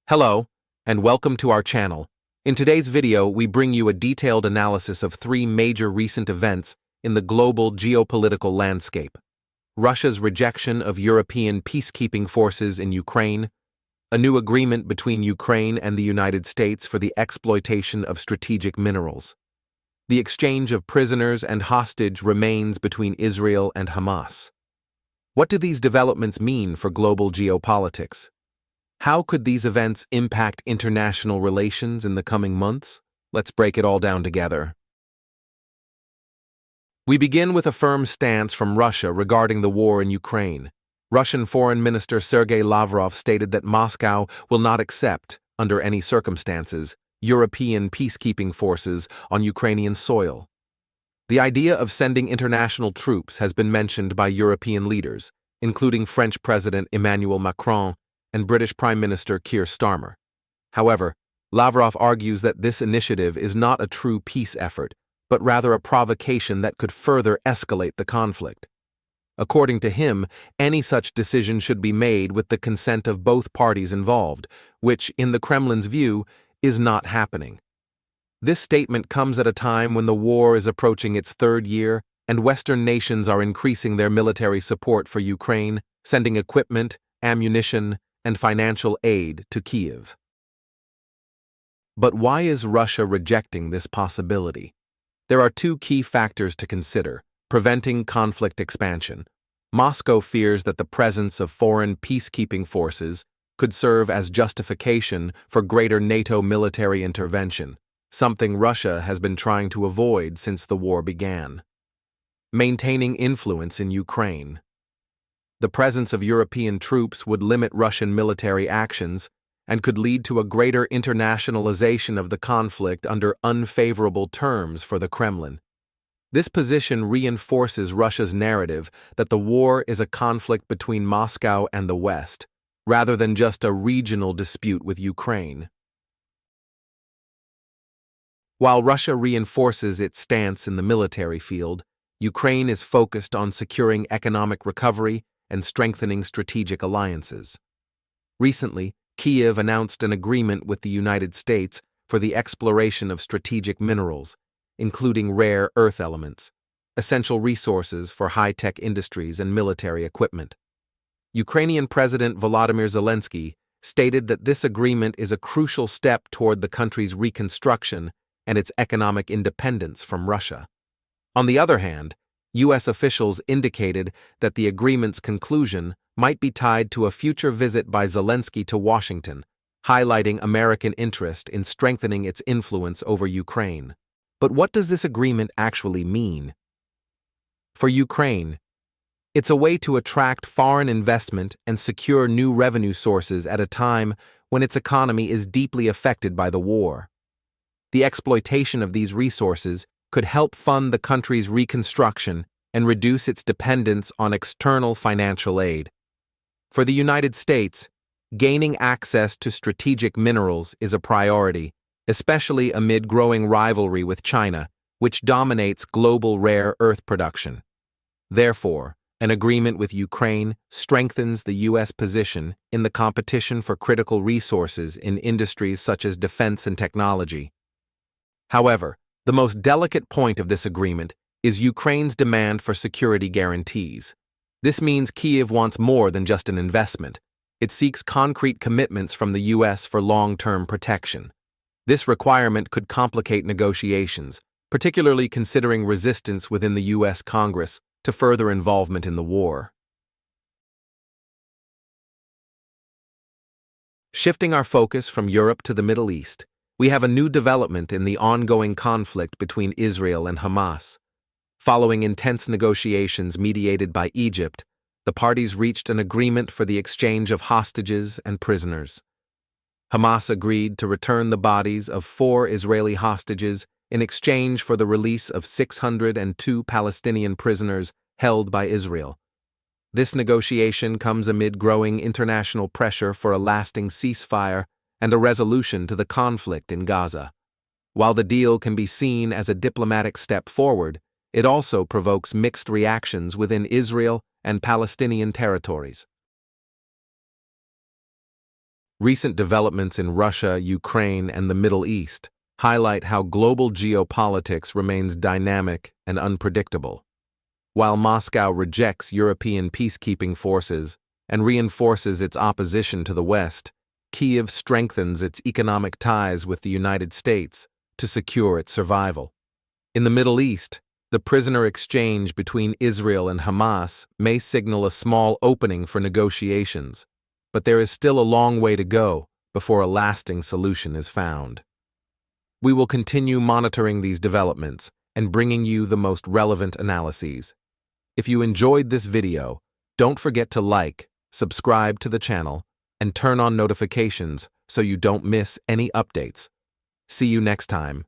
Hello, and welcome to our channel. In today's video, we bring you a detailed analysis of three major recent events in the global geopolitical landscape: Russia's rejection of European peacekeeping forces in Ukraine, a new agreement between Ukraine and the United States for the exploitation of strategic minerals, the exchange of prisoners and hostage remains between Israel and Hamas. What do these developments mean for global geopolitics? How could these events impact international relations in the coming months? Let's break it all down together. We begin with a firm stance from Russia regarding the war in Ukraine. Russian Foreign Minister Sergei Lavrov stated that Moscow will not accept, under any circumstances, European peacekeeping forces on Ukrainian soil. The idea of sending international troops has been mentioned by European leaders, including French President Emmanuel Macron and British Prime Minister Keir Starmer. However, Lavrov argues that this initiative is not a true peace effort, but rather a provocation that could further escalate the conflict. According to him, any such decision should be made with the consent of both parties involved, which, in the Kremlin's view, is not happening. This statement comes at a time when the war is approaching its third year and Western nations are increasing their military support for Ukraine, sending equipment, ammunition, and financial aid to Kyiv. But why is Russia rejecting this possibility? There are two key factors to consider: preventing conflict expansion. Moscow fears that the presence of foreign peacekeeping forces could serve as justification for greater NATO military intervention, something Russia has been trying to avoid since the war began. Maintaining influence in Ukraine. The presence of European troops would limit Russian military actions and could lead to a greater internationalization of the conflict under unfavorable terms for the Kremlin. This position reinforces Russia's narrative that the war is a conflict between Moscow and the West, rather than just a regional dispute with Ukraine. While Russia reinforces its stance in the military field, Ukraine is focused on securing economic recovery and strengthening strategic alliances. Recently, Kyiv announced an agreement with the United States for the exploration of strategic minerals, including rare earth elements, essential resources for high-tech industries and military equipment. Ukrainian President Volodymyr Zelensky stated that this agreement is a crucial step toward the country's reconstruction and its economic independence from Russia. On the other hand, U.S. officials indicated that the agreement's conclusion might be tied to a future visit by Zelensky to Washington, highlighting American interest in strengthening its influence over Ukraine. But what does this agreement actually mean? For Ukraine, it's a way to attract foreign investment and secure new revenue sources at a time when its economy is deeply affected by the war. The exploitation of these resources could help fund the country's reconstruction and reduce its dependence on external financial aid. For the United States, gaining access to strategic minerals is a priority, especially amid growing rivalry with China, which dominates global rare earth production. Therefore, an agreement with Ukraine strengthens the U.S. position in the competition for critical resources in industries such as defense and technology. However, the most delicate point of this agreement is Ukraine's demand for security guarantees. This means Kyiv wants more than just an investment. It seeks concrete commitments from the U.S. for long-term protection. This requirement could complicate negotiations, particularly considering resistance within the U.S. Congress to further involvement in the war. Shifting our focus from Europe to the Middle East, we have a new development in the ongoing conflict between Israel and Hamas. Following intense negotiations mediated by Egypt, the parties reached an agreement for the exchange of hostages and prisoners. Hamas agreed to return the bodies of 4 Israeli hostages in exchange for the release of 602 Palestinian prisoners held by Israel. This negotiation comes amid growing international pressure for a lasting ceasefire and a resolution to the conflict in Gaza. While the deal can be seen as a diplomatic step forward, it also provokes mixed reactions within Israel and Palestinian territories. Recent developments in Russia, Ukraine, and the Middle East highlight how global geopolitics remains dynamic and unpredictable. While Moscow rejects European peacekeeping forces and reinforces its opposition to the West, Kyiv strengthens its economic ties with the United States to secure its survival. In the Middle East, the prisoner exchange between Israel and Hamas may signal a small opening for negotiations, but there is still a long way to go before a lasting solution is found. We will continue monitoring these developments and bringing you the most relevant analyses. If you enjoyed this video, don't forget to like, subscribe to the channel, and turn on notifications so you don't miss any updates. See you next time.